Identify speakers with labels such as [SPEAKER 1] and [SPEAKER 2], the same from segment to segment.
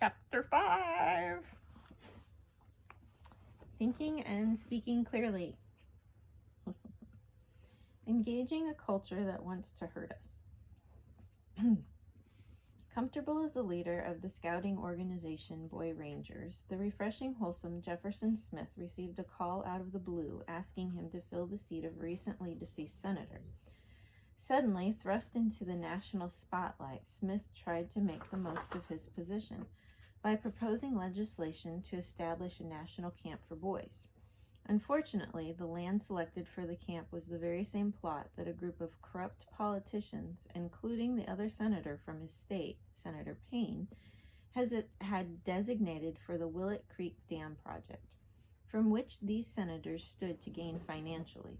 [SPEAKER 1] Chapter 5. Thinking and speaking clearly. Engaging a culture that wants to hurt us. Comfortable as the leader of the scouting organization Boy Rangers, the refreshing, wholesome Jefferson Smith received a call out of the blue asking him to fill the seat of a recently deceased senator. Suddenly thrust into the national spotlight, Smith tried to make the most of his position by proposing legislation to establish a national camp for boys. Unfortunately, the land selected for the camp was the very same plot that a group of corrupt politicians, including the other senator from his state, Senator Payne, had designated for the Willett Creek Dam project, from which these senators stood to gain financially.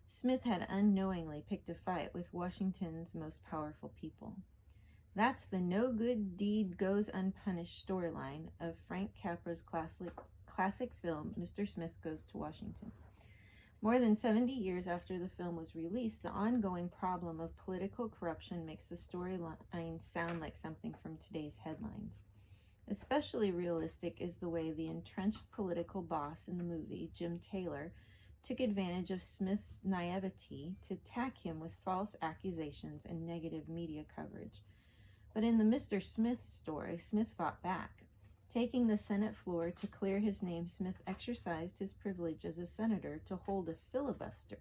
[SPEAKER 1] Smith had unknowingly picked a fight with Washington's most powerful people. That's the no good deed goes unpunished storyline of Frank Capra's classic film, Mr. Smith Goes to Washington. More than 70 years after the film was released, the ongoing problem of political corruption makes the storyline sound like something from today's headlines. Especially realistic is the way the entrenched political boss in the movie, Jim Taylor, took advantage of Smith's naivety to attack him with false accusations and negative media coverage. But in the Mr. Smith story, Smith fought back. Taking the Senate floor to clear his name, Smith exercised his privilege as a senator to hold a filibuster,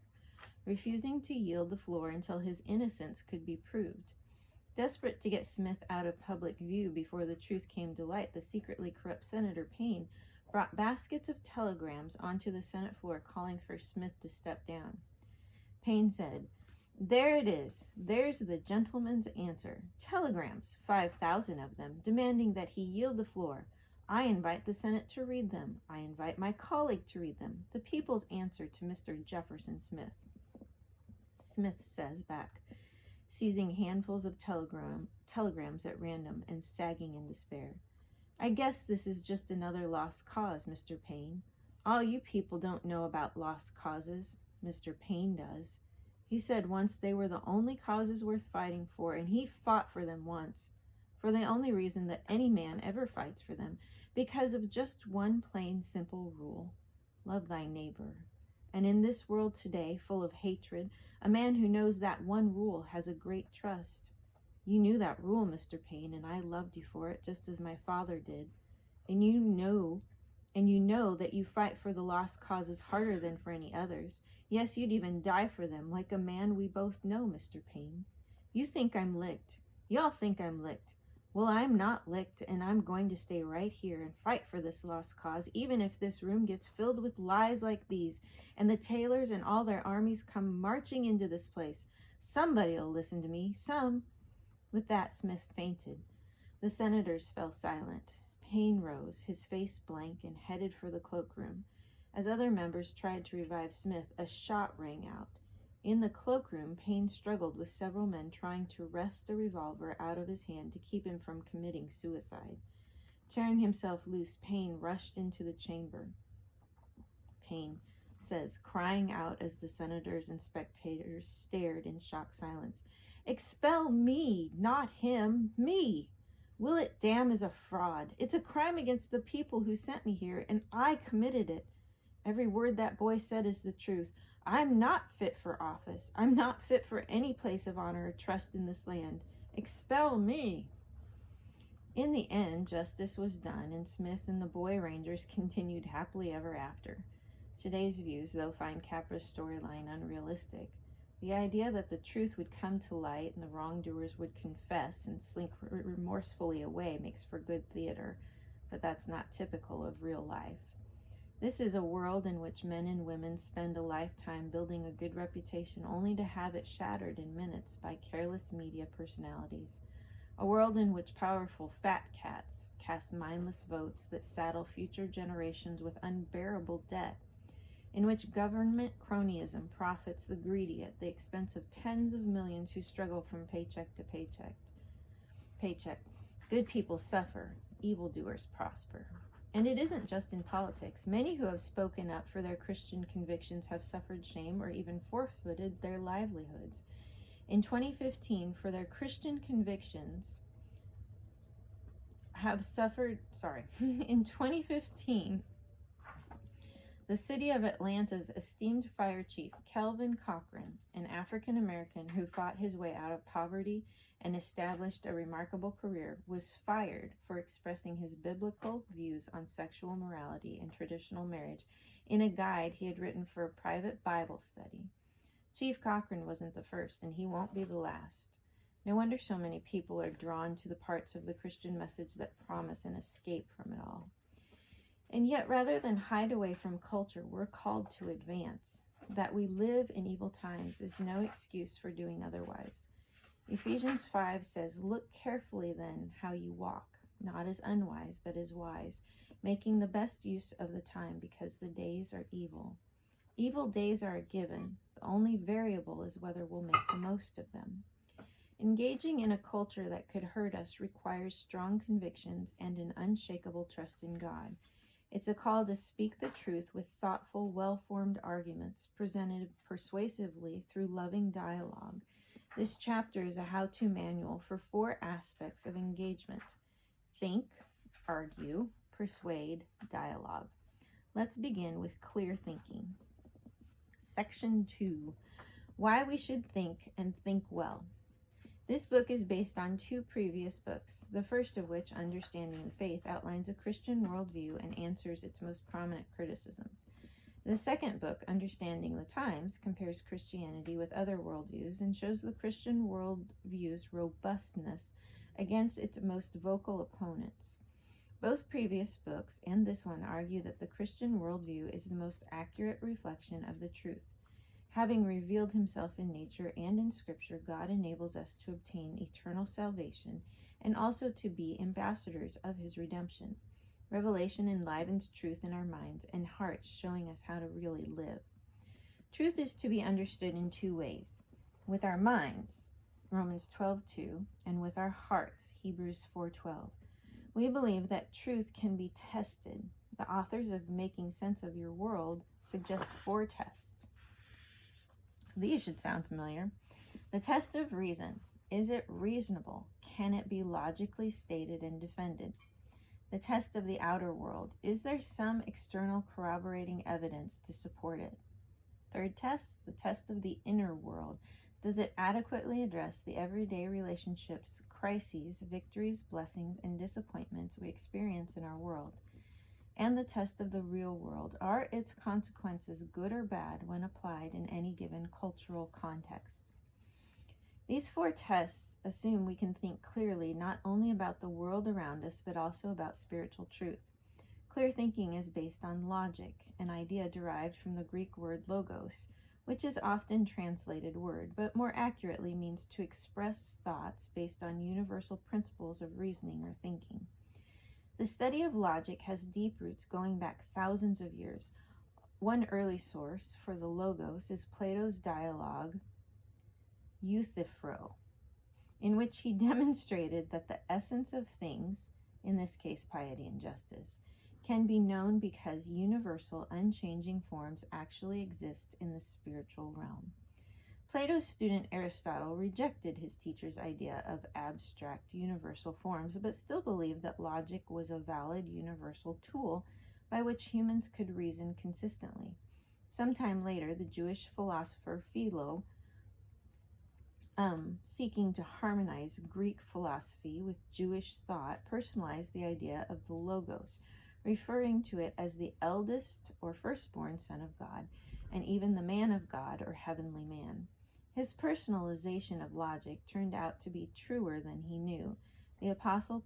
[SPEAKER 1] refusing to yield the floor until his innocence could be proved. Desperate to get Smith out of public view before the truth came to light, the secretly corrupt Senator Payne brought baskets of telegrams onto the Senate floor calling for Smith to step down. Payne said, "There it is. There's the gentleman's answer. Telegrams, 5,000 of them, demanding that he yield the floor. I invite the Senate to read them. I invite my colleague to read them. The people's answer to Mr. Jefferson Smith." Smith says back, seizing handfuls of telegrams at random and sagging in despair, "I guess this is just another lost cause, Mr. Payne. All you people don't know about lost causes. Mr. Payne does. He said once they were the only causes worth fighting for, and he fought for them once, for the only reason that any man ever fights for them, because of just one plain, simple rule: love thy neighbor. And in this world today, full of hatred, a man who knows that one rule has a great trust. You knew that rule, Mr. Payne, and I loved you for it, just as my father did. And you know that you fight for the lost causes harder than for any others. Yes, you'd even die for them, like a man we both know, Mr. Payne. You think I'm licked. Y'all think I'm licked. Well, I'm not licked, and I'm going to stay right here and fight for this lost cause, even if this room gets filled with lies like these, and the Taylors and all their armies come marching into this place. Somebody'll listen to me, some." With that, Smith fainted. The senators fell silent. Payne rose, his face blank, and headed for the cloakroom. As other members tried to revive Smith, a shot rang out. In the cloakroom, Payne struggled with several men trying to wrest a revolver out of his hand to keep him from committing suicide. Tearing himself loose, Payne rushed into the chamber. Payne says, crying out as the senators and spectators stared in shocked silence, "Expel me, not him, me! Willett Dam is a fraud. It's a crime against the people who sent me here, and I committed it. Every word that boy said is the truth. I'm not fit for office. I'm not fit for any place of honor or trust in this land. Expel me." In the end, justice was done, and Smith and the Boy Rangers continued happily ever after. Today's views, though, find Capra's storyline unrealistic. The idea that the truth would come to light and the wrongdoers would confess and slink remorsefully away makes for good theater, but that's not typical of real life. This is a world in which men and women spend a lifetime building a good reputation only to have it shattered in minutes by careless media personalities. A world in which powerful fat cats cast mindless votes that saddle future generations with unbearable debt. In which government cronyism profits the greedy at the expense of tens of millions who struggle from paycheck to paycheck. Good people suffer, evildoers prosper. And it isn't just in politics. Many who have spoken up for their Christian convictions have suffered shame or even forfeited their livelihoods. In 2015, for their Christian convictions, have suffered, in 2015, the city of Atlanta's esteemed fire chief, Kelvin Cochran, an African American who fought his way out of poverty and established a remarkable career, was fired for expressing his biblical views on sexual morality and traditional marriage in a guide he had written for a private Bible study. Chief Cochran wasn't the first, and he won't be the last. No wonder so many people are drawn to the parts of the Christian message that promise an escape from it all. And yet, rather than hide away from culture, we're called to advance. That we live in evil times is no excuse for doing otherwise. Ephesians 5 says, "Look carefully then how you walk, not as unwise, but as wise, making the best use of the time, because the days are evil." Evil days are a given. The only variable is whether we'll make the most of them. Engaging in a culture that could hurt us requires strong convictions and an unshakable trust in God. It's a call to speak the truth with thoughtful, well-formed arguments presented persuasively through loving dialogue. This chapter is a how-to manual for 4 aspects of engagement: think, argue, persuade, dialogue. Let's begin with clear thinking. Section 2, Why We Should Think and Think Well. This book is based on 2 previous books, the first of which, Understanding the Faith, outlines a Christian worldview and answers its most prominent criticisms. The second book, Understanding the Times, compares Christianity with other worldviews and shows the Christian worldview's robustness against its most vocal opponents. Both previous books and this one argue that the Christian worldview is the most accurate reflection of the truth. Having revealed himself in nature and in Scripture, God enables us to obtain eternal salvation and also to be ambassadors of his redemption. Revelation enlivens truth in our minds and hearts, showing us how to really live. Truth is to be understood in 2 ways. With our minds, Romans 12:2, and with our hearts, Hebrews 4:12. We believe that truth can be tested. The authors of Making Sense of Your World suggest 4 tests. These should sound familiar. The test of reason. Is it reasonable? Can it be logically stated and defended? The test of the outer world. Is there some external corroborating evidence to support it? Third test, the test of the inner world. Does it adequately address the everyday relationships, crises, victories, blessings, and disappointments we experience in our world? And the test of the real world. Are its consequences good or bad when applied in any given cultural context? These 4 tests assume we can think clearly not only about the world around us, but also about spiritual truth. Clear thinking is based on logic, an idea derived from the Greek word logos, which is often translated word, but more accurately means to express thoughts based on universal principles of reasoning or thinking. The study of logic has deep roots going back thousands of years. One early source for the logos is Plato's dialogue, Euthyphro, in which he demonstrated that the essence of things, in this case piety and justice, can be known because universal, unchanging forms actually exist in the spiritual realm. Plato's student Aristotle rejected his teacher's idea of abstract universal forms, but still believed that logic was a valid universal tool by which humans could reason consistently. Sometime later, the Jewish philosopher Philo, seeking to harmonize Greek philosophy with Jewish thought, personalized the idea of the Logos, referring to it as the eldest or firstborn Son of God, and even the man of God or heavenly man. His personalization of logic turned out to be truer than he knew. The Apostle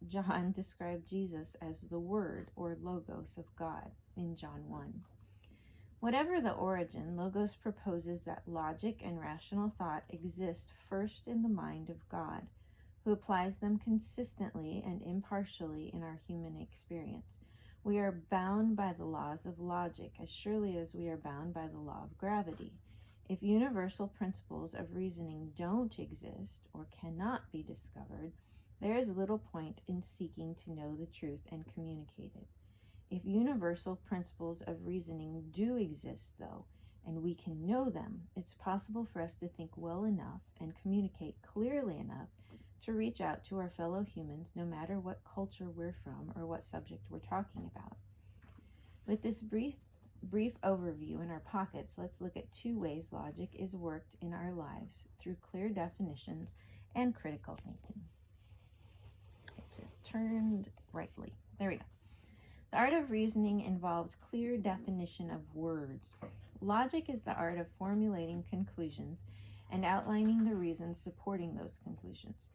[SPEAKER 1] John described Jesus as the Word or Logos of God in John 1. Whatever the origin, Logos proposes that logic and rational thought exist first in the mind of God, who applies them consistently and impartially in our human experience. We are bound by the laws of logic as surely as we are bound by the law of gravity. If universal principles of reasoning don't exist or cannot be discovered, there is little point in seeking to know the truth and communicate it. If universal principles of reasoning do exist, though, and we can know them, it's possible for us to think well enough and communicate clearly enough to reach out to our fellow humans no matter what culture we're from or what subject we're talking about. With this brief overview in our pockets, let's look at 2 ways logic is worked in our lives through clear definitions and critical thinking. Okay, so turned rightly. There we go. The art of reasoning involves clear definition of words. Logic is the art of formulating conclusions and outlining the reasons supporting those conclusions.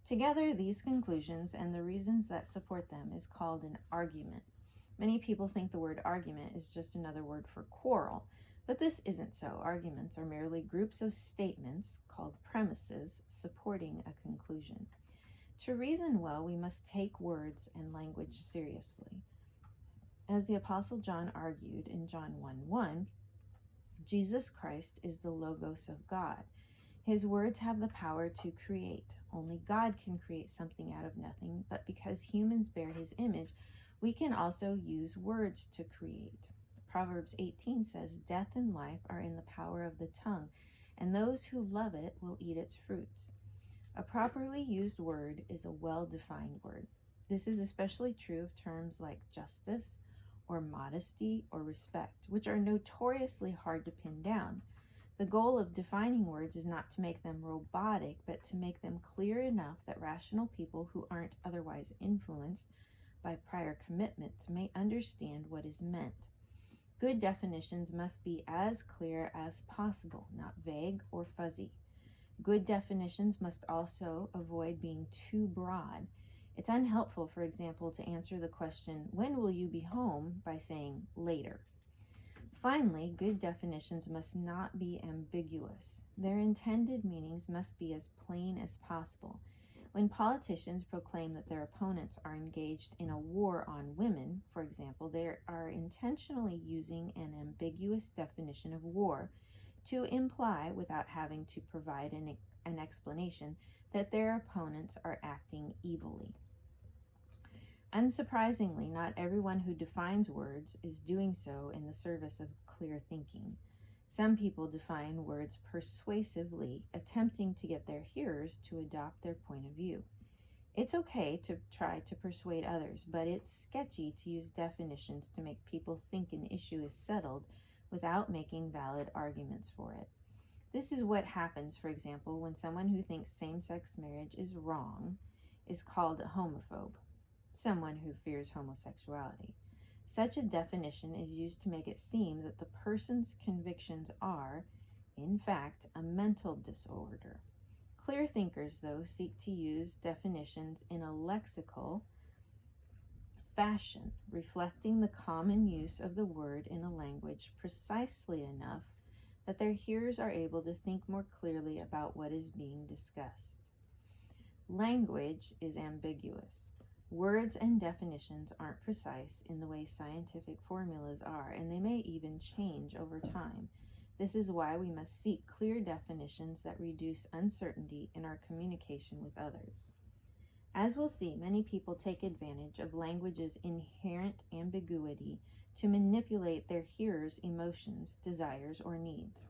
[SPEAKER 1] Together, these conclusions and the reasons that support them is called an argument. Many people think the word argument is just another word for quarrel, but this isn't so. Arguments are merely groups of statements, called premises, supporting a conclusion. To reason well, we must take words and language seriously. As the Apostle John argued in John 1:1, Jesus Christ is the Logos of God. His words have the power to create. Only God can create something out of nothing, but because humans bear his image, we can also use words to create. Proverbs 18 says, "Death and life are in the power of the tongue, and those who love it will eat its fruits." A properly used word is a well-defined word. This is especially true of terms like justice, or modesty, or respect, which are notoriously hard to pin down. The goal of defining words is not to make them robotic, but to make them clear enough that rational people who aren't otherwise influenced by prior commitments may understand what is meant. Good definitions must be as clear as possible, not vague or fuzzy. Good definitions must also avoid being too broad. It's unhelpful, for example, to answer the question, "When will you be home?" by saying later. Finally, good definitions must not be ambiguous. Their intended meanings must be as plain as possible. When politicians proclaim that their opponents are engaged in a war on women, for example, they are intentionally using an ambiguous definition of war to imply, without having to provide an explanation, that their opponents are acting evilly. Unsurprisingly, not everyone who defines words is doing so in the service of clear thinking. Some people define words persuasively, attempting to get their hearers to adopt their point of view. It's okay to try to persuade others, but it's sketchy to use definitions to make people think an issue is settled without making valid arguments for it. This is what happens, for example, when someone who thinks same-sex marriage is wrong is called a homophobe, someone who fears homosexuality. Such a definition is used to make it seem that the person's convictions are, in fact, a mental disorder. Clear thinkers, though, seek to use definitions in a lexical fashion, reflecting the common use of the word in a language precisely enough that their hearers are able to think more clearly about what is being discussed. Language is ambiguous. Words and definitions aren't precise in the way scientific formulas are, and they may even change over time. This is why we must seek clear definitions that reduce uncertainty in our communication with others. As we'll see, many people take advantage of language's inherent ambiguity to manipulate their hearers' emotions, desires, or needs.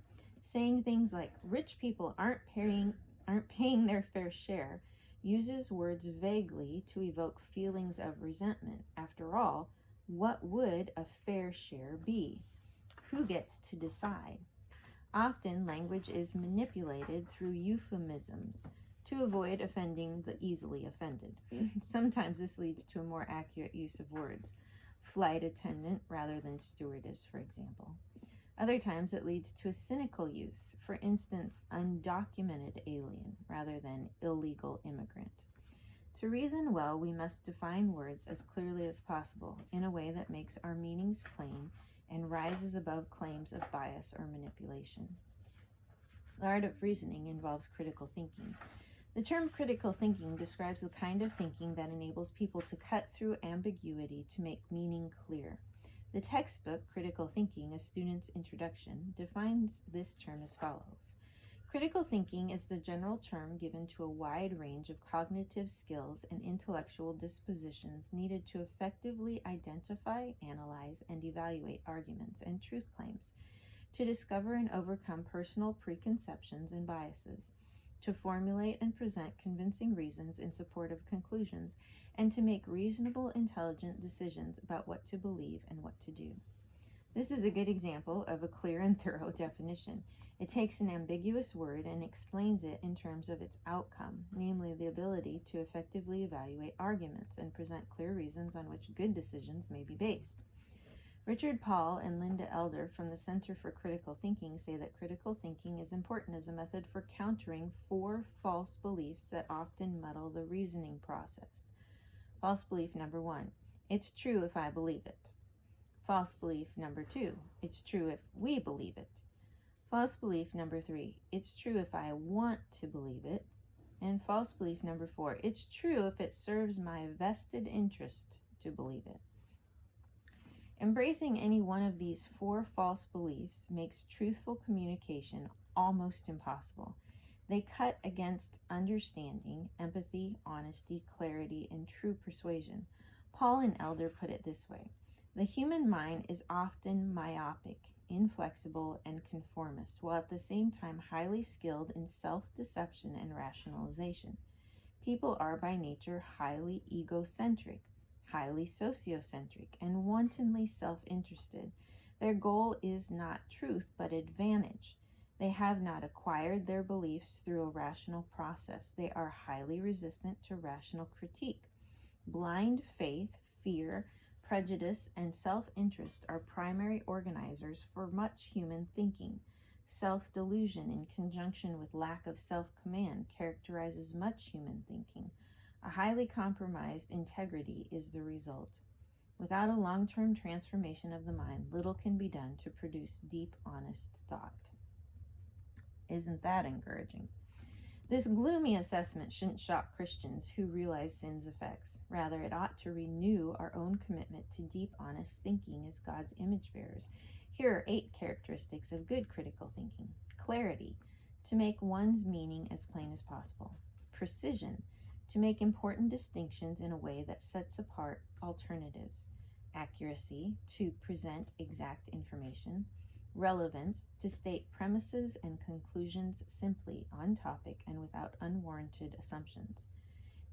[SPEAKER 1] Saying things like, "Rich people aren't paying their fair share," uses words vaguely to evoke feelings of resentment. After all, what would a fair share be? Who gets to decide? Often, language is manipulated through euphemisms to avoid offending the easily offended. Sometimes this leads to a more accurate use of words. Flight attendant rather than stewardess, for example. Other times it leads to a cynical use, for instance, undocumented alien rather than illegal immigrant. To reason well, we must define words as clearly as possible in a way that makes our meanings plain and rises above claims of bias or manipulation. The art of reasoning involves critical thinking. The term critical thinking describes the kind of thinking that enables people to cut through ambiguity to make meaning clear. The textbook, Critical Thinking, A Student's Introduction, defines this term as follows. Critical thinking is the general term given to a wide range of cognitive skills and intellectual dispositions needed to effectively identify, analyze, and evaluate arguments and truth claims, to discover and overcome personal preconceptions and biases. to formulate and present convincing reasons in support of conclusions, and to make reasonable, intelligent decisions about what to believe and what to do. This is a good example of a clear and thorough definition. It takes an ambiguous word and explains it in terms of its outcome, namely the ability to effectively evaluate arguments and present clear reasons on which good decisions may be based. Richard Paul and Linda Elder from the Center for Critical Thinking say that critical thinking is important as a method for countering 4 false beliefs that often muddle the reasoning process. False belief number 1, it's true if I believe it. False belief number 2, it's true if we believe it. False belief number 3, it's true if I want to believe it. And false belief number 4, it's true if it serves my vested interest to believe it. Embracing any one of these 4 false beliefs makes truthful communication almost impossible. They cut against understanding, empathy, honesty, clarity, and true persuasion. Paul and Elder put it this way: the human mind is often myopic, inflexible, and conformist, while at the same time highly skilled in self-deception and rationalization. People are by nature highly egocentric, highly sociocentric, and wantonly self-interested. Their goal is not truth, but advantage. They have not acquired their beliefs through a rational process. They are highly resistant to rational critique. Blind faith, fear, prejudice, and self-interest are primary organizers for much human thinking. Self-delusion in conjunction with lack of self-command characterizes much human thinking. A highly compromised integrity is the result. Without a long-term transformation of the mind, little can be done to produce deep, honest thought. Isn't that encouraging? This gloomy assessment shouldn't shock Christians who realize sin's effects. Rather, it ought to renew our own commitment to deep, honest thinking as God's image bearers. Here are 8 characteristics of good critical thinking. Clarity, to make one's meaning as plain as possible. Precision, to make important distinctions in a way that sets apart alternatives. Accuracy, to present exact information. Relevance, to state premises and conclusions simply, on topic, and without unwarranted assumptions.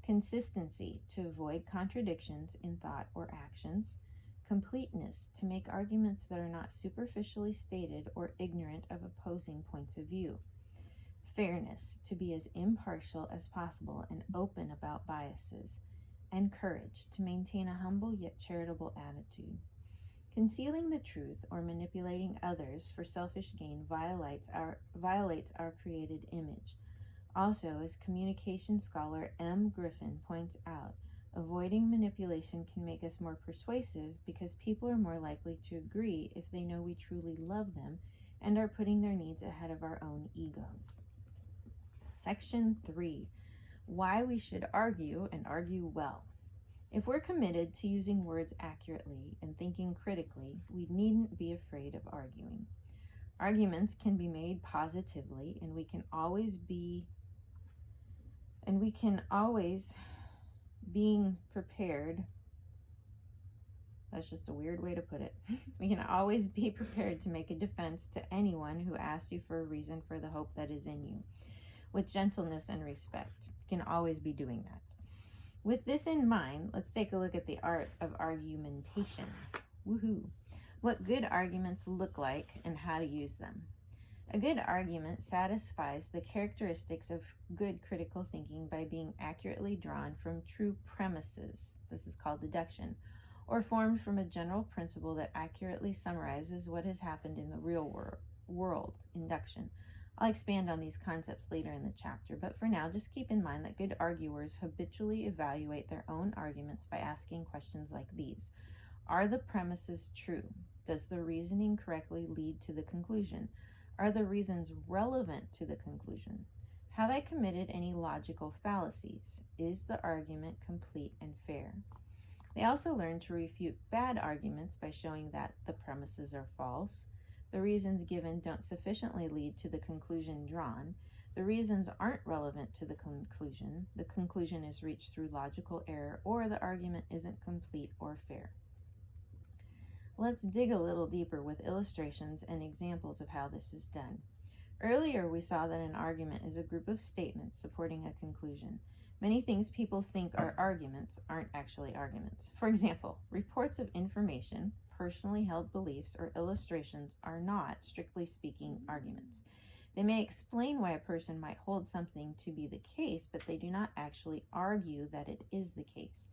[SPEAKER 1] Consistency, to avoid contradictions in thought or actions. Completeness, to make arguments that are not superficially stated or ignorant of opposing points of view. Fairness, to be as impartial as possible and open about biases. And courage, to maintain a humble yet charitable attitude. Concealing the truth or manipulating others for selfish gain violates our created image. Also, as communication scholar M. Griffin points out, avoiding manipulation can make us more persuasive because people are more likely to agree if they know we truly love them and are putting their needs ahead of our own egos. Section 3. Why we should argue and argue well. If we're committed to using words accurately and thinking critically, we needn't be afraid of arguing. Arguments can be made positively, and we can always being prepared. That's just a weird way to put it. We can always be prepared to make a defense to anyone who asks you for a reason for the hope that is in you. With gentleness and respect, you can always be doing that. With this in mind, let's take a look at the art of argumentation. Woohoo! What good arguments look like and how to use them. A good argument satisfies the characteristics of good critical thinking by being accurately drawn from true premises. This is called deduction, or formed from a general principle that accurately summarizes what has happened in the real world, induction. I'll expand on these concepts later in the chapter, but for now, just keep in mind that good arguers habitually evaluate their own arguments by asking questions like these. Are the premises true? Does the reasoning correctly lead to the conclusion? Are the reasons relevant to the conclusion? Have I committed any logical fallacies? Is the argument complete and fair? They also learn to refute bad arguments by showing that the premises are false, the reasons given don't sufficiently lead to the conclusion drawn, the reasons aren't relevant to the conclusion is reached through logical error, or the argument isn't complete or fair. Let's dig a little deeper with illustrations and examples of how this is done. Earlier, we saw that an argument is a group of statements supporting a conclusion. Many things people think are arguments aren't actually arguments. For example, reports of information, personally held beliefs, or illustrations are not, strictly speaking, arguments. They may explain why a person might hold something to be the case, but they do not actually argue that it is the case.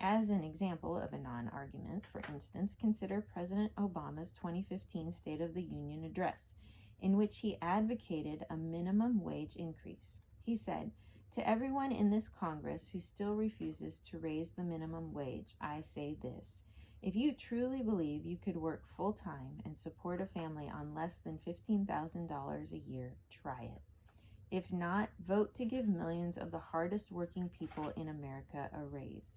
[SPEAKER 1] As an example of a non-argument, for instance, consider President Obama's 2015 State of the Union address, in which he advocated a minimum wage increase. He said, "To everyone in this Congress who still refuses to raise the minimum wage, I say this. If you truly believe you could work full-time and support a family on less than $15,000 a year, try it. If not, vote to give millions of the hardest working people in America a raise."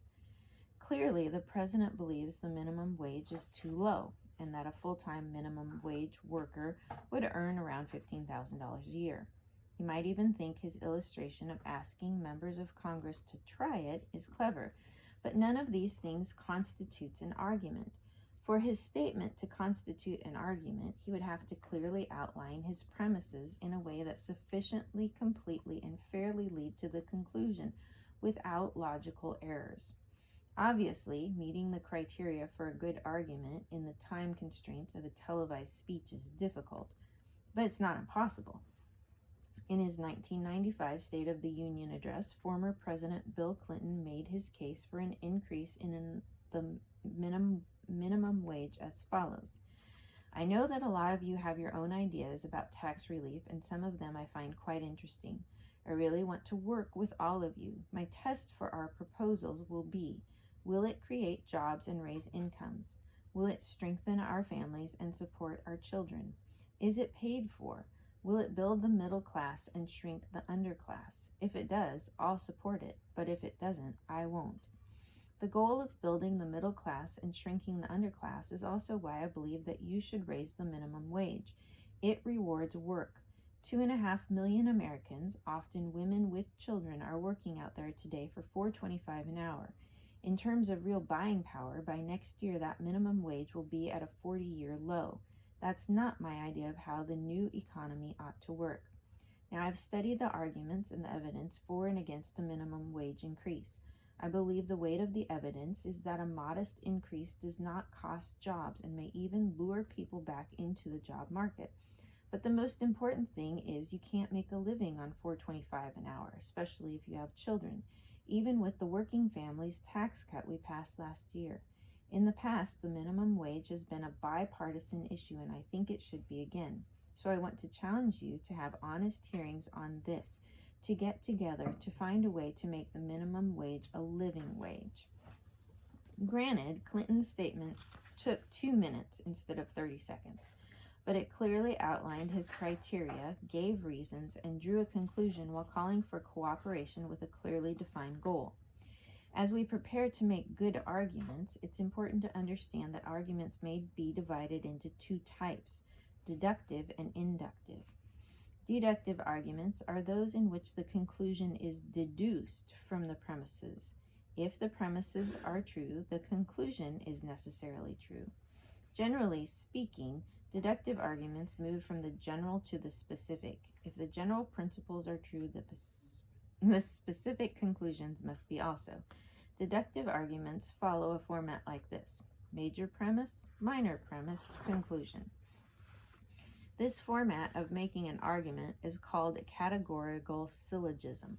[SPEAKER 1] Clearly, the president believes the minimum wage is too low and that a full-time minimum wage worker would earn around $15,000 a year. He might even think his illustration of asking members of Congress to try it is clever, but none of these things constitutes an argument. For his statement to constitute an argument, he would have to clearly outline his premises in a way that sufficiently, completely, and fairly lead to the conclusion without logical errors. Obviously, meeting the criteria for a good argument in the time constraints of a televised speech is difficult, but it's not impossible. In his 1995 State of the Union address, former President Bill Clinton made his case for an increase in the minimum wage as follows. "I know that a lot of you have your own ideas about tax relief, and some of them I find quite interesting. I really want to work with all of you. My test for our proposals will be, will it create jobs and raise incomes? Will it strengthen our families and support our children? Is it paid for? Will it build the middle class and shrink the underclass? If it does, I'll support it, but if it doesn't, I won't." The goal of building the middle class and shrinking the underclass is also why I believe that you should raise the minimum wage. It rewards work. 2.5 million Americans, often women with children, are working out there today for $4.25 an hour. In terms of real buying power, by next year that minimum wage will be at a 40-year low. That's not my idea of how the new economy ought to work. Now, I've studied the arguments and the evidence for and against a minimum wage increase. I believe the weight of the evidence is that a modest increase does not cost jobs and may even lure people back into the job market. But the most important thing is you can't make a living on $4.25 an hour, especially if you have children, even with the working families tax cut we passed last year. In the past, the minimum wage has been a bipartisan issue, and I think it should be again. So I want to challenge you to have honest hearings on this, to get together to find a way to make the minimum wage a living wage. Granted, Clinton's statement took 2 minutes instead of 30 seconds, but it clearly outlined his criteria, gave reasons, and drew a conclusion while calling for cooperation with a clearly defined goal. As we prepare to make good arguments, it's important to understand that arguments may be divided into 2 types, deductive and inductive. Deductive arguments are those in which the conclusion is deduced from the premises. If the premises are true, the conclusion is necessarily true. Generally speaking, deductive arguments move from the general to the specific. If the general principles are true, the specific conclusions must be also. Deductive arguments follow a format like this: major premise, minor premise, conclusion. This format of making an argument is called a categorical syllogism.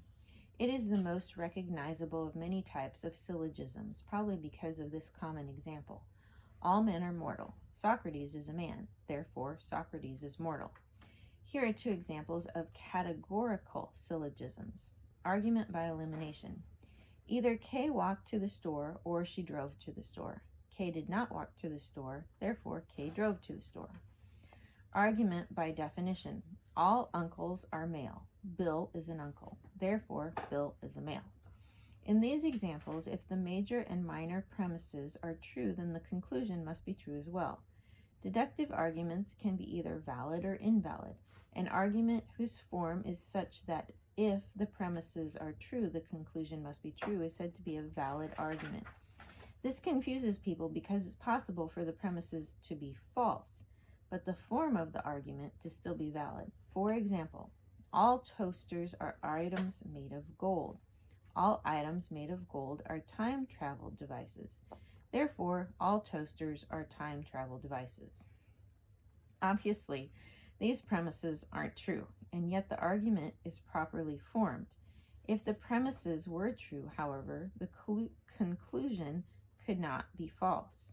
[SPEAKER 1] It is the most recognizable of many types of syllogisms, probably because of this common example. All men are mortal. Socrates is a man, therefore Socrates is mortal. Here are 2 examples of categorical syllogisms. Argument by elimination. Either K walked to the store or she drove to the store. K did not walk to the store, therefore K drove to the store. Argument by definition. All uncles are male. Bill is an uncle, therefore Bill is a male. In these examples, if the major and minor premises are true, then the conclusion must be true as well. Deductive arguments can be either valid or invalid. An argument whose form is such that if the premises are true, the conclusion must be true is said to be a valid argument. This confuses people because it's possible for the premises to be false. but the form of the argument to still be valid. For example, all toasters are items made of gold. All items made of gold are time travel devices. Therefore, all toasters are time travel devices. Obviously, these premises aren't true, and yet the argument is properly formed. If the premises were true, however, the conclusion could not be false.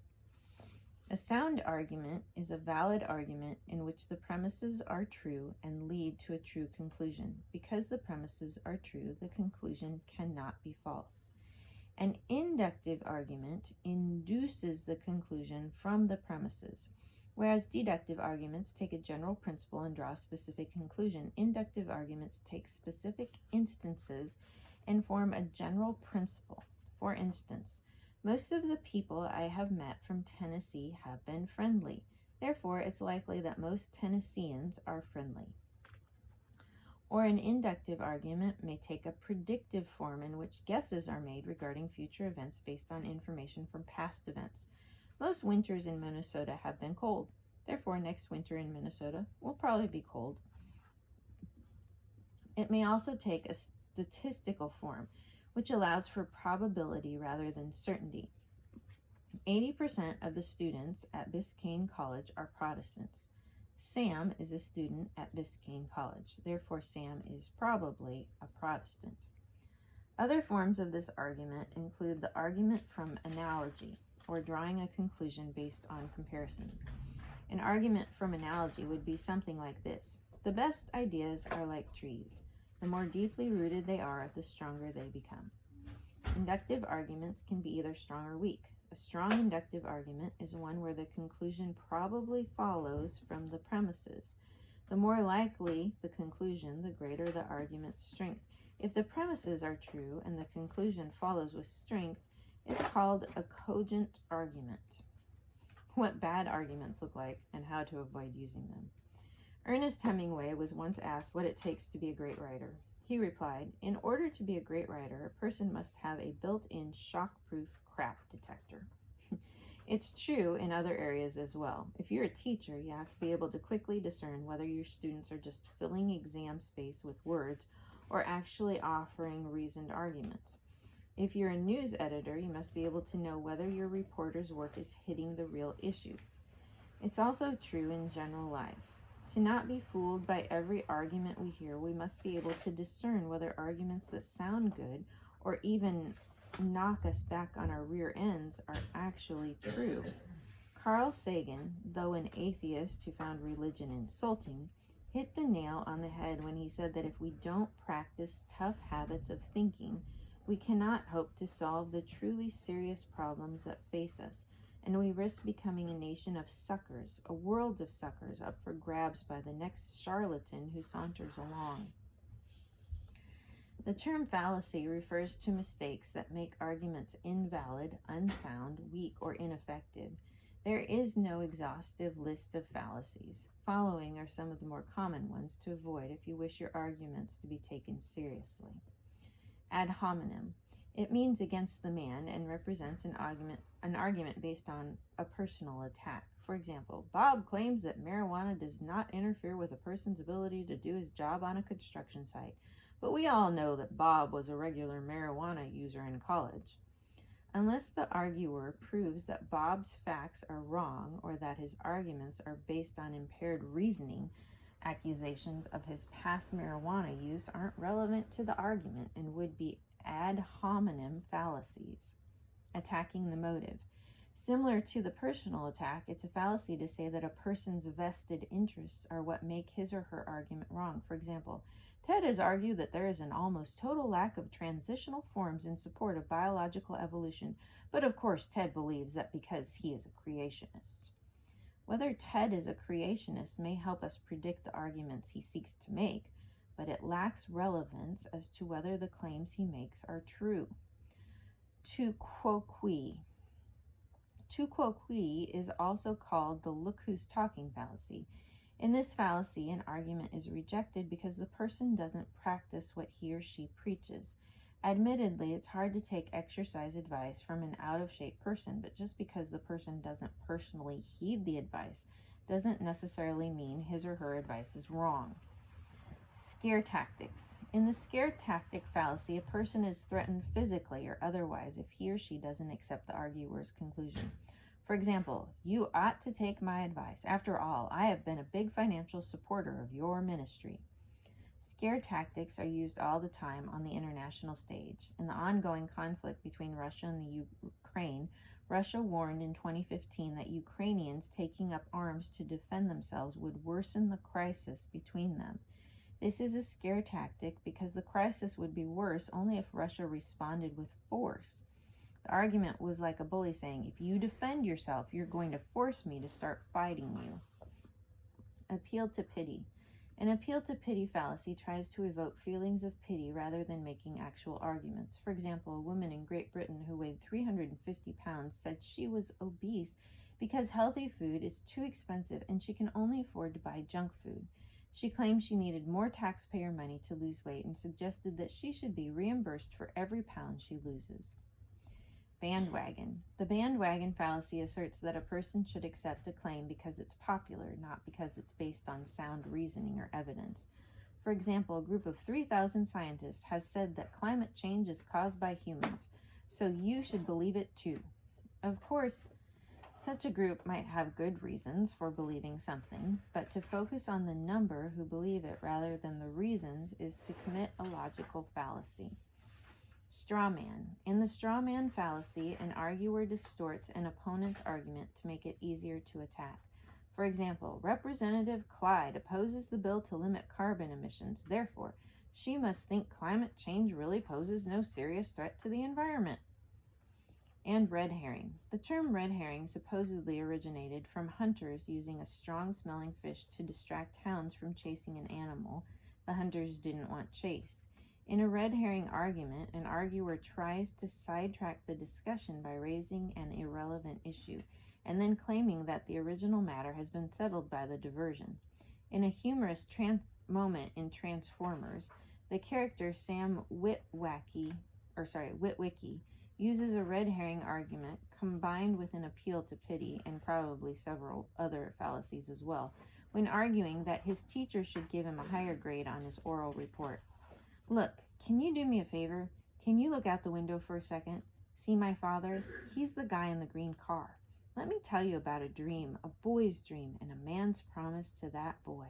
[SPEAKER 1] A sound argument is a valid argument in which the premises are true and lead to a true conclusion. Because the premises are true, the conclusion cannot be false. An inductive argument induces the conclusion from the premises. Whereas deductive arguments take a general principle and draw a specific conclusion, inductive arguments take specific instances and form a general principle. For instance, most of the people I have met from Tennessee have been friendly. Therefore, it's likely that most Tennesseans are friendly. Or an inductive argument may take a predictive form in which guesses are made regarding future events based on information from past events. Most winters in Minnesota have been cold. Therefore, next winter in Minnesota will probably be cold. It may also take a statistical form, which allows for probability rather than certainty. 80% of the students at Biscayne College are Protestants. Sam is a student at Biscayne College. Therefore, Sam is probably a Protestant. Other forms of this argument include the argument from analogy, or drawing a conclusion based on comparison. An argument from analogy would be something like this. The best ideas are like trees. The more deeply rooted they are, the stronger they become. Inductive arguments can be either strong or weak. A strong inductive argument is one where the conclusion probably follows from the premises. The more likely the conclusion, the greater the argument's strength. If the premises are true and the conclusion follows with strength, it's called a cogent argument. What bad arguments look like and how to avoid using them. Ernest Hemingway was once asked what it takes to be a great writer. He replied, "In order to be a great writer, a person must have a built-in shock-proof crap detector." It's true in other areas as well. If you're a teacher, you have to be able to quickly discern whether your students are just filling exam space with words or actually offering reasoned arguments. If you're a news editor, you must be able to know whether your reporter's work is hitting the real issues. It's also true in general life. To not be fooled by every argument we hear, we must be able to discern whether arguments that sound good or even knock us back on our rear ends are actually true. Carl Sagan, though an atheist who found religion insulting, hit the nail on the head when he said that if we don't practice tough habits of thinking, we cannot hope to solve the truly serious problems that face us, and we risk becoming a nation of suckers, a world of suckers up for grabs by the next charlatan who saunters along. The term fallacy refers to mistakes that make arguments invalid, unsound, weak, or ineffective. There is no exhaustive list of fallacies. Following are some of the more common ones to avoid if you wish your arguments to be taken seriously. Ad hominem. It means against the man and represents an argument based on a personal attack. For example, Bob claims that marijuana does not interfere with a person's ability to do his job on a construction site, but we all know that Bob was a regular marijuana user in college. Unless the arguer proves that Bob's facts are wrong or that his arguments are based on impaired reasoning, accusations of his past marijuana use aren't relevant to the argument and would be ad hominem fallacies. Attacking the motive. Similar to the personal attack, it's a fallacy to say that a person's vested interests are what make his or her argument wrong. For example, Ted has argued that there is an almost total lack of transitional forms in support of biological evolution, but of course Ted believes that because he is a creationist. Whether Ted is a creationist may help us predict the arguments he seeks to make, but it lacks relevance as to whether the claims he makes are true. Tu quoque. Tu quoque is also called the look who's talking fallacy. In this fallacy, an argument is rejected because the person doesn't practice what he or she preaches. Admittedly, it's hard to take exercise advice from an out-of-shape person, but just because the person doesn't personally heed the advice doesn't necessarily mean his or her advice is wrong. Scare tactics. In the scare tactic fallacy, a person is threatened physically or otherwise if he or she doesn't accept the arguer's conclusion. For example, you ought to take my advice. After all, I have been a big financial supporter of your ministry. Scare tactics are used all the time on the international stage. In the ongoing conflict between Russia and the Ukraine, Russia warned in 2015 that Ukrainians taking up arms to defend themselves would worsen the crisis between them. This is a scare tactic because the crisis would be worse only if Russia responded with force. The argument was like a bully saying, if you defend yourself, you're going to force me to start fighting you. Appeal to pity. An appeal to pity fallacy tries to evoke feelings of pity rather than making actual arguments. For example, a woman in Great Britain who weighed 350 pounds said she was obese because healthy food is too expensive and she can only afford to buy junk food. She claimed she needed more taxpayer money to lose weight and suggested that she should be reimbursed for every pound she loses. Bandwagon. The bandwagon fallacy asserts that a person should accept a claim because it's popular, not because it's based on sound reasoning or evidence. For example, a group of 3,000 scientists has said that climate change is caused by humans, so you should believe it too. Of course, such a group might have good reasons for believing something, but to focus on the number who believe it rather than the reasons is to commit a logical fallacy. Straw man. In the straw man fallacy, an arguer distorts an opponent's argument to make it easier to attack. For example, Representative Clyde opposes the bill to limit carbon emissions. Therefore, she must think climate change really poses no serious threat to the environment. And red herring. The term red herring supposedly originated from hunters using a strong-smelling fish to distract hounds from chasing an animal the hunters didn't want chased. In a red herring argument, an arguer tries to sidetrack the discussion by raising an irrelevant issue and then claiming that the original matter has been settled by the diversion. In a humorous moment in Transformers, the character Sam Witwicky uses a red herring argument combined with an appeal to pity and probably several other fallacies as well, when arguing that his teacher should give him a higher grade on his oral report. Look, can you do me a favor? Can you look out the window for a second? See my father? He's the guy in the green car. Let me tell you about a dream, a boy's dream, and a man's promise to that boy.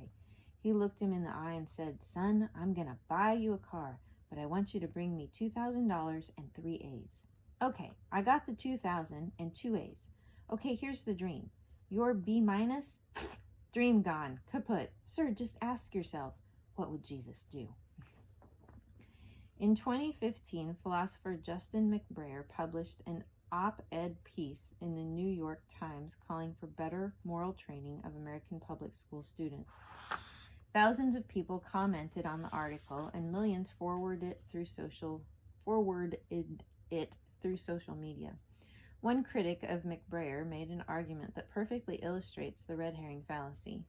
[SPEAKER 1] He looked him in the eye and said, son, I'm going to buy you a car, but I want you to bring me $2,000 and 3 A's. Okay, I got the 2,000 and 2 A's. Okay, here's the dream. Your B minus? Dream gone, kaput. Sir, just ask yourself, what would Jesus do? In 2015, philosopher Justin McBrayer published an op-ed piece in the New York Times calling for better moral training of American public school students. Thousands of people commented on the article, and millions forwarded it through social media. One critic of McBrayer made an argument that perfectly illustrates the red herring fallacy.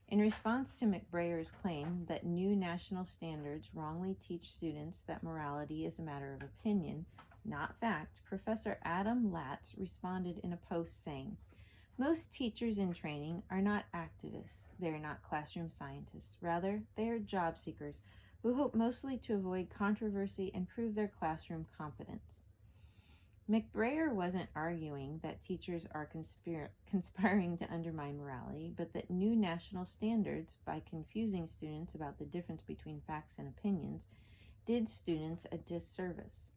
[SPEAKER 1] In response to McBrayer's claim that new national standards wrongly teach students that morality is a matter of opinion, not fact, Professor Adam Latz responded in a post saying, most teachers in training are not activists. They are not classroom scientists. Rather, they are job seekers who hope mostly to avoid controversy and prove their classroom competence. McBrayer wasn't arguing that teachers are conspiring to undermine morality, but that new national standards, by confusing students about the difference between facts and opinions, did students a disservice.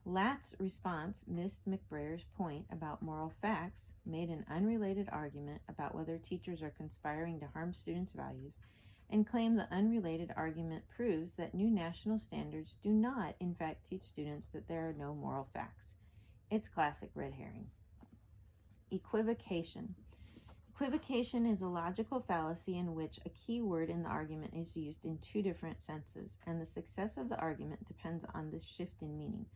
[SPEAKER 1] Latz's response missed McBrayer's point about moral facts, made an unrelated argument about whether teachers are conspiring to harm students' values, and claimed the unrelated argument proves that new national standards do not, in fact, teach students that there are no moral facts. It's classic red herring. Equivocation. Equivocation is a logical fallacy in which a key word in the argument is used in two different senses, and the success of the argument depends on this shift in meaning.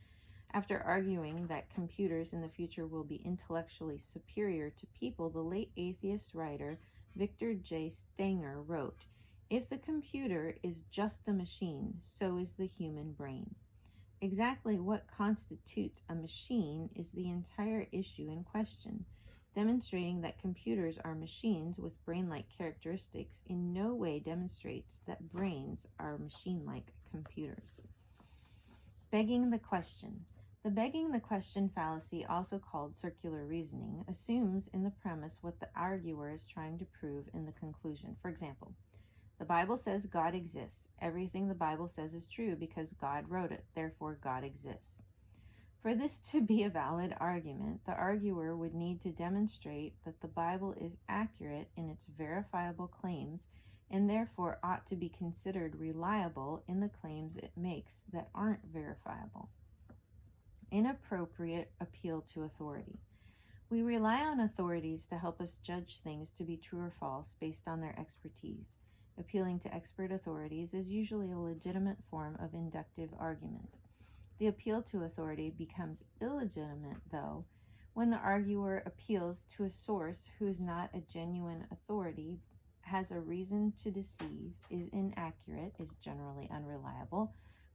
[SPEAKER 1] After arguing that computers in the future will be intellectually superior to people, the late atheist writer Victor J. Stenger wrote, "If the computer is just a machine, so is the human brain." Exactly what constitutes a machine is the entire issue in question. Demonstrating that computers are machines with brain-like characteristics in no way demonstrates that brains are machine-like computers. Begging the question. The begging the question fallacy, also called circular reasoning, assumes in the premise what the arguer is trying to prove in the conclusion. For example, the Bible says God exists. Everything the Bible says is true because God wrote it. Therefore, God exists. For this to be a valid argument, the arguer would need to demonstrate that the Bible is accurate in its verifiable claims and therefore ought to be considered reliable in the claims it makes that aren't verifiable. Inappropriate appeal to authority. We rely on authorities to help us judge things to be true or false based on their expertise. Appealing to expert authorities is usually a legitimate form of inductive argument. The appeal to authority becomes illegitimate, though, when the arguer appeals to a source who is not a genuine authority, has a reason to deceive, is inaccurate, is generally unreliable,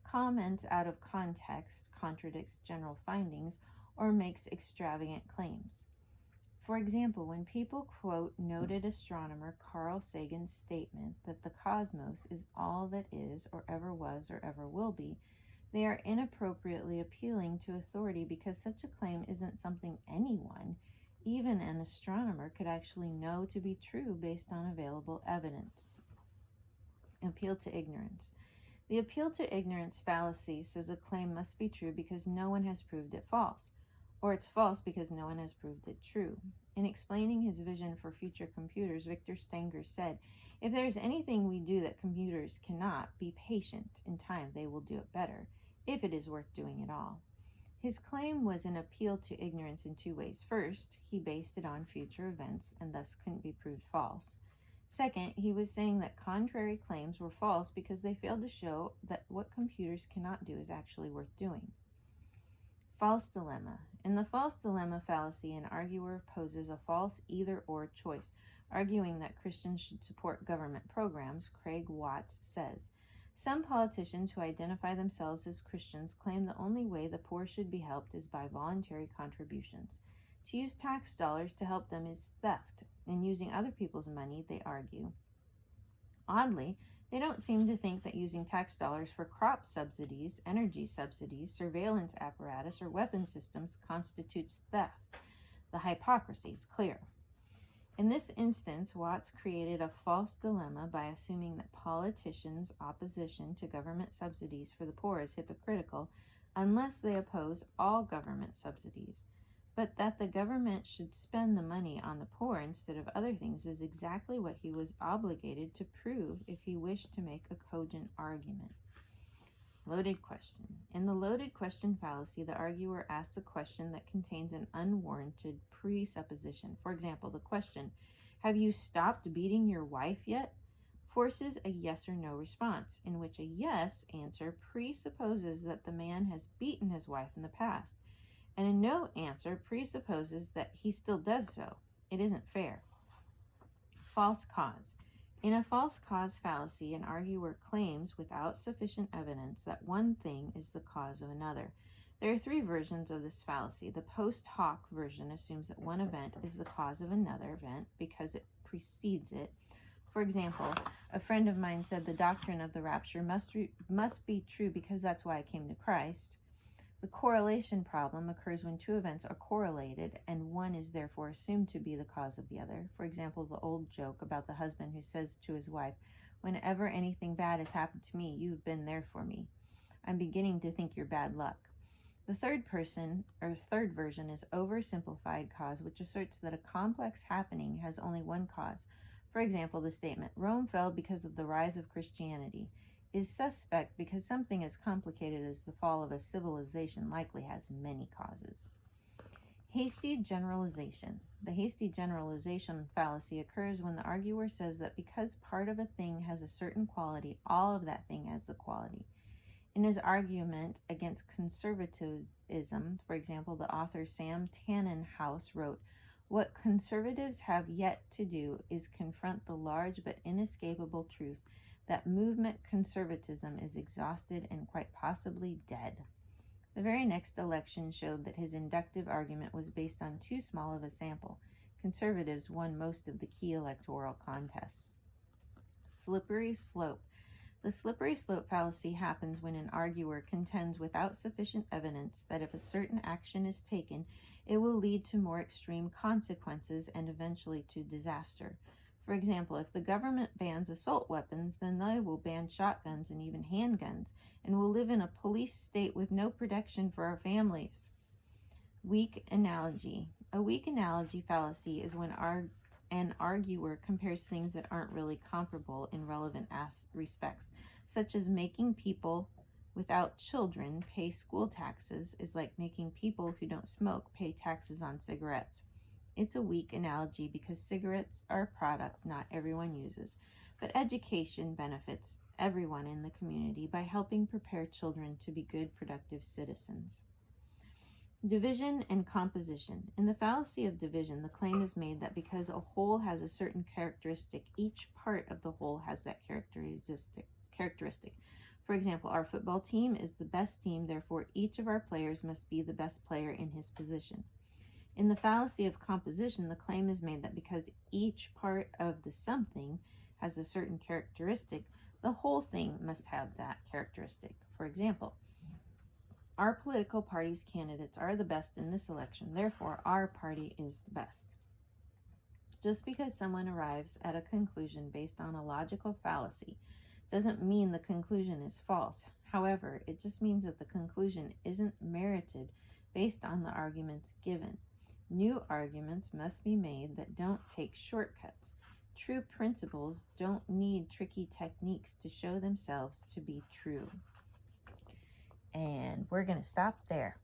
[SPEAKER 1] comments out of context, contradicts general findings, or makes extravagant claims. For example, when people quote noted astronomer Carl Sagan's statement that the cosmos is all that is, or ever was, or ever will be, they are inappropriately appealing to authority because such a claim isn't something anyone, even an astronomer, could actually know to be true based on available evidence. Appeal to ignorance. The appeal to ignorance fallacy says a claim must be true because no one has proved it false, or it's false because no one has proved it true. In explaining his vision for future computers, Victor Stenger said, "If there is anything we do that computers cannot, be patient. In time they will do it better, if it is worth doing at all." His claim was an appeal to ignorance in two ways. First, he based it on future events and thus couldn't be proved false. Second, he was saying that contrary claims were false because they failed to show that what computers cannot do is actually worth doing. False dilemma. In the false dilemma fallacy, an arguer poses a false either-or choice, arguing that Christians should support government programs. Craig Watts says, "Some politicians who identify themselves as Christians claim the only way the poor should be helped is by voluntary contributions. To use tax dollars to help them is theft, and using other people's money, they argue. Oddly, they don't seem to think that using tax dollars for crop subsidies, energy subsidies, surveillance apparatus, or weapon systems constitutes theft. The hypocrisy is clear." In this instance, Watts created a false dilemma by assuming that politicians' opposition to government subsidies for the poor is hypocritical unless they oppose all government subsidies. But that the government should spend the money on the poor instead of other things is exactly what he was obligated to prove if he wished to make a cogent argument. Loaded question. In the loaded question fallacy, the arguer asks a question that contains an unwarranted presupposition. For example, the question, "Have you stopped beating your wife yet?" forces a yes or no response, in which a yes answer presupposes that the man has beaten his wife in the past, and a no answer presupposes that he still does so. It isn't fair. False cause. In a false cause fallacy, an arguer claims without sufficient evidence that one thing is the cause of another. There are three versions of this fallacy. The post hoc version assumes that one event is the cause of another event because it precedes it. For example, a friend of mine said the doctrine of the rapture must be true because that's why I came to Christ. The correlation problem occurs when two events are correlated and one is therefore assumed to be the cause of the other. For example, the old joke about the husband who says to his wife, "Whenever anything bad has happened to me, you've been there for me. I'm beginning to think you're bad luck." The third version is oversimplified cause, which asserts that a complex happening has only one cause. For example, the statement, "Rome fell because of the rise of Christianity," is suspect because something as complicated as the fall of a civilization likely has many causes. Hasty generalization. The hasty generalization fallacy occurs when the arguer says that because part of a thing has a certain quality, all of that thing has the quality. In his argument against conservatism, for example, the author Sam Tannenhouse wrote, "What conservatives have yet to do is confront the large but inescapable truth that movement conservatism is exhausted and quite possibly dead." The very next election showed that his inductive argument was based on too small of a sample. conservatives won most of the key electoral contests. Slippery slope. The slippery slope fallacy happens when an arguer contends without sufficient evidence that if a certain action is taken, it will lead to more extreme consequences and eventually to disaster. For example, if the government bans assault weapons, then they will ban shotguns and even handguns, and will live in a police state with no protection for our families. Weak analogy. A weak analogy fallacy is when an arguer compares things that aren't really comparable in relevant respects, such as making people without children pay school taxes is like making people who don't smoke pay taxes on cigarettes. It's a weak analogy because cigarettes are a product not everyone uses, but education benefits everyone in the community by helping prepare children to be good, productive citizens. Division and composition. In the fallacy of division, the claim is made that because a whole has a certain characteristic, each part of the whole has that characteristic. For example, our football team is the best team, therefore each of our players must be the best player in his position. In the fallacy of composition, the claim is made that because each part of the something has a certain characteristic, the whole thing must have that characteristic. For example, our political party's candidates are the best in this election, therefore our party is the best. Just because someone arrives at a conclusion based on a logical fallacy doesn't mean the conclusion is false. However, it just means that the conclusion isn't merited based on the arguments given. New arguments must be made that don't take shortcuts. True principles don't need tricky techniques to show themselves to be true. And we're going to stop there.